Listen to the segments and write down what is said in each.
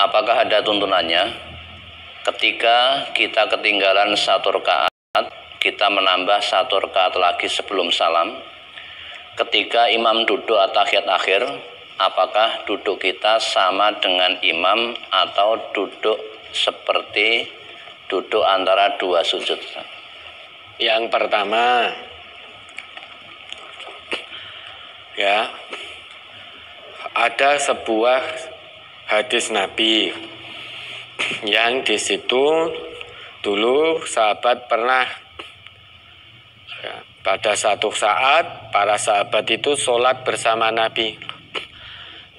apakah ada tuntunannya ketika kita ketinggalan 1 rakaat, kita menambah 1 rakaat lagi sebelum salam? Ketika imam duduk tahiyat akhir, apakah duduk kita sama dengan imam atau duduk seperti duduk antara 2 sujud? Yang pertama, ya, ada sebuah hadis Nabi yang di situ dulu sahabat pernah, ya, pada satu saat para sahabat itu sholat bersama Nabi.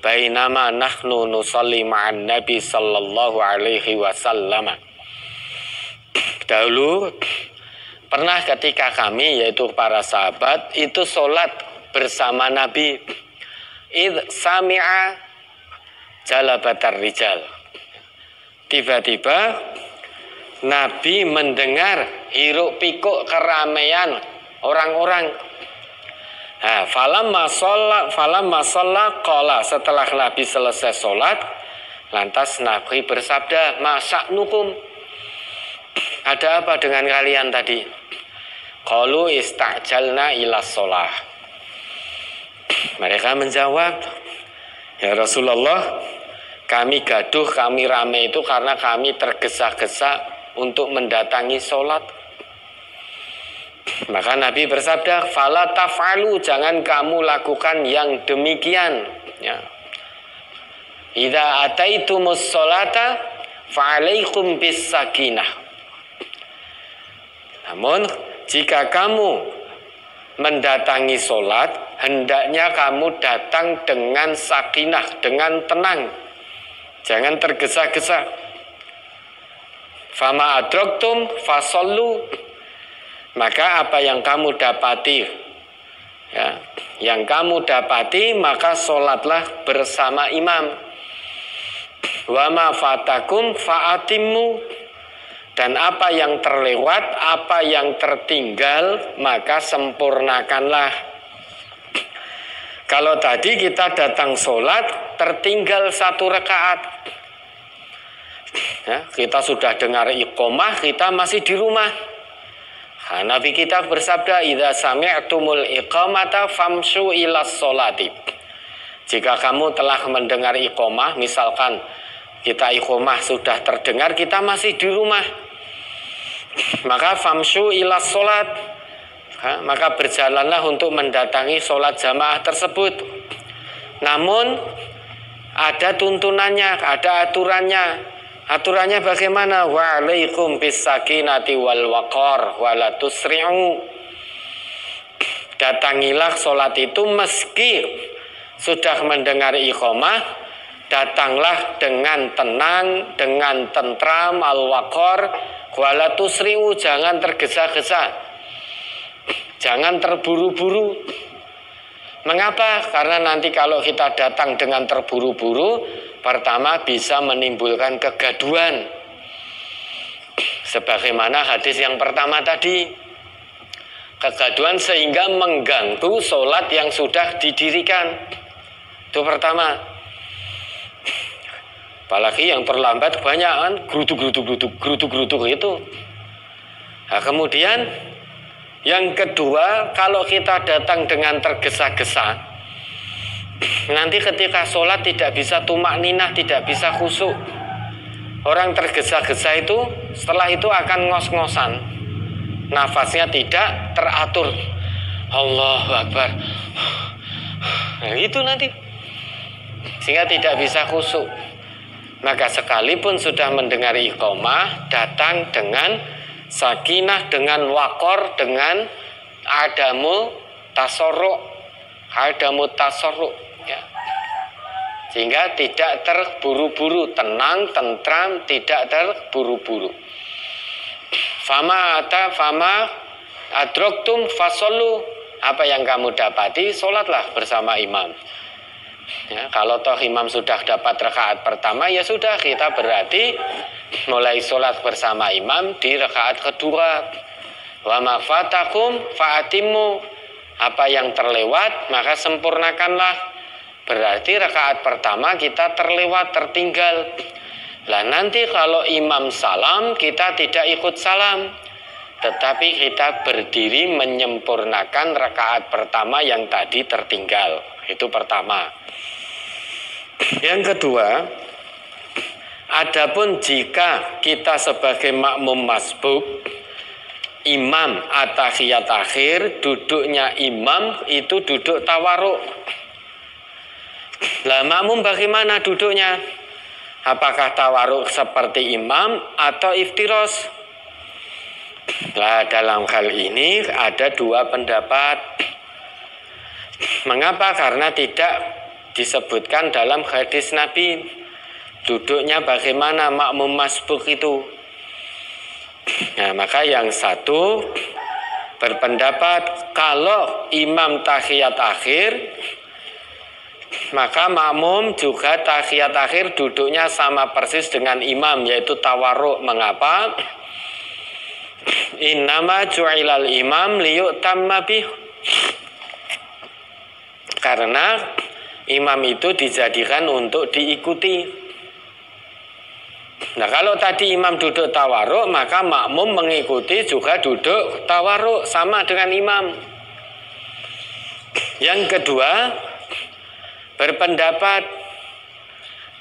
Bainama nahnu nusalli ma'an Nabi sallallahu alaihi wasallam. Dahulu pernah ketika kami, yaitu para sahabat, itu sholat bersama Nabi. Idh sami'a jalabatar rijal. Tiba-tiba Nabi mendengar hiruk pikuk keramaian orang-orang. Nah, falamma shalla qala, setelah Nabi selesai sholat, lantas Nabi bersabda, "Masa'nukum? Ada apa dengan kalian tadi?" Qalu istajalna ila sholah. Mereka menjawab, "Ya Rasulullah, kami gaduh, kami rame itu karena kami tergesa-gesa untuk mendatangi sholat." Maka Nabi bersabda, "Fala taf'alu, jangan kamu lakukan yang demikian, ya. Idza ataitumus sholata fa'alaikum bis sakinah." Namun jika kamu mendatangi sholat, hendaknya kamu datang dengan sakinah, dengan tenang, jangan tergesa-gesa. Fama adraktum fasallu, maka apa yang kamu dapati, ya, yang kamu dapati maka sholatlah bersama imam. Wa ma fatakum fa'atimmu, dan apa yang terlewat, apa yang tertinggal, maka sempurnakanlah. Kalau tadi kita datang sholat, tertinggal 1 rakaat, ya, kita sudah dengar iqomah, kita masih di rumah. Nah, Nabi kita bersabda, "Idza sami'tumul iqamata famshu ilas sholati." Jika kamu telah mendengar iqomah, misalkan kita iqomah sudah terdengar, kita masih di rumah, maka famshu ilas sholat, maka berjalanlah untuk mendatangi sholat jamaah tersebut. Namun ada tuntunannya, ada aturannya. Aturannya bagaimana? Wa alaikum bis sakinati wal waqar wa la tusri'u. Datangilah sholat itu meski sudah mendengar iqamah, datanglah dengan tenang, dengan tentram, al-waqar, wa la tusri'u, jangan tergesa-gesa, jangan terburu-buru. Mengapa? Karena nanti kalau kita datang dengan terburu-buru, pertama bisa menimbulkan kegaduhan. Sebagaimana hadis yang pertama tadi, kegaduhan sehingga mengganggu sholat yang sudah didirikan. Itu pertama. Apalagi yang terlambat banyak kan, gerutuk itu. Nah, kemudian yang kedua, kalau kita datang dengan tergesa-gesa, nanti ketika sholat tidak bisa tumakninah, tidak bisa khusyuk. Orang tergesa-gesa itu setelah itu akan ngos-ngosan, nafasnya tidak teratur. Allahu Akbar. Nah, itu nanti sehingga tidak bisa khusyuk. Maka sekalipun sudah mendengar iqamah, datang dengan sakinah, dengan waqar, dengan adamu tasorru, ya. Sehingga tidak terburu-buru, tenang, tentram, tidak terburu-buru. Fama adraktum fasallu, apa yang kamu dapati, sholatlah bersama imam. Ya, kalau toh imam sudah dapat rakaat pertama, ya sudah, kita berarti mulai sholat bersama imam di rakaat kedua. Wa ma fatakum fa'atimmu, apa yang terlewat maka sempurnakanlah. Berarti rakaat pertama kita terlewat, tertinggal. Lah nanti kalau imam salam, kita tidak ikut salam, tetapi kita berdiri menyempurnakan rakaat pertama yang tadi tertinggal. Itu pertama. Yang kedua, adapun jika kita sebagai makmum masbuk, imam at-tahiyat akhir, duduknya imam itu duduk tawaruk. Lah makmum bagaimana duduknya? Apakah tawaruk seperti imam atau iftiros? Nah, dalam hal ini ada dua pendapat. Mengapa? Karena tidak disebutkan dalam hadis Nabi duduknya bagaimana makmum masbuk itu. Nah, maka yang satu berpendapat kalau imam tahiyat akhir, maka makmum juga tahiyat akhir duduknya sama persis dengan imam, yaitu tawarruk. Mengapa? Innama ju'ilal imam liyu'tamma bih. Karena imam itu dijadikan untuk diikuti. Nah, kalau tadi imam duduk tawarruk, maka makmum mengikuti juga duduk tawarruk sama dengan imam. Yang kedua, berpendapat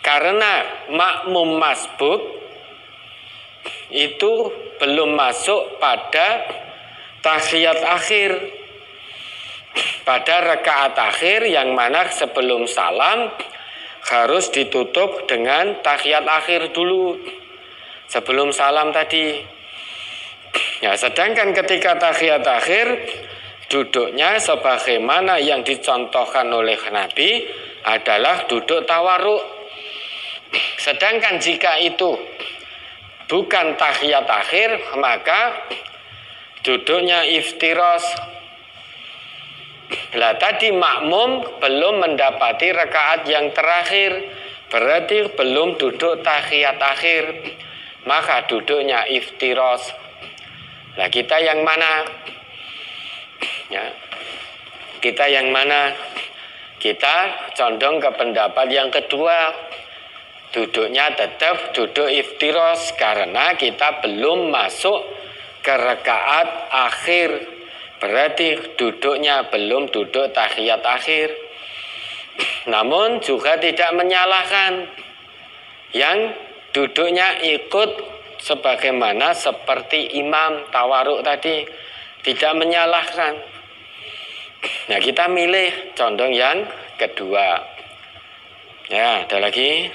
karena makmum masbuk itu belum masuk pada tahiyat akhir, pada rakaat akhir yang mana sebelum salam harus ditutup dengan tahiyat akhir dulu sebelum salam tadi. Ya, sedangkan ketika tahiyat akhir duduknya sebagaimana yang dicontohkan oleh Nabi adalah duduk tawarruk. Sedangkan jika itu bukan tahiyat akhir, maka duduknya iftiros. Lah tadi makmum belum mendapati rakaat yang terakhir, berarti belum duduk tahiyat akhir, maka duduknya iftiros. Lah kita yang mana? Ya, kita yang mana? Kita condong ke pendapat yang kedua, duduknya tetap duduk iftiros karena kita belum masuk ke rakaat akhir, berarti duduknya belum duduk tahiyat akhir. Namun juga tidak menyalahkan yang duduknya ikut sebagaimana seperti imam tawarruk tadi, tidak menyalahkan. Nah, kita milih condong yang kedua. Ya, ada lagi.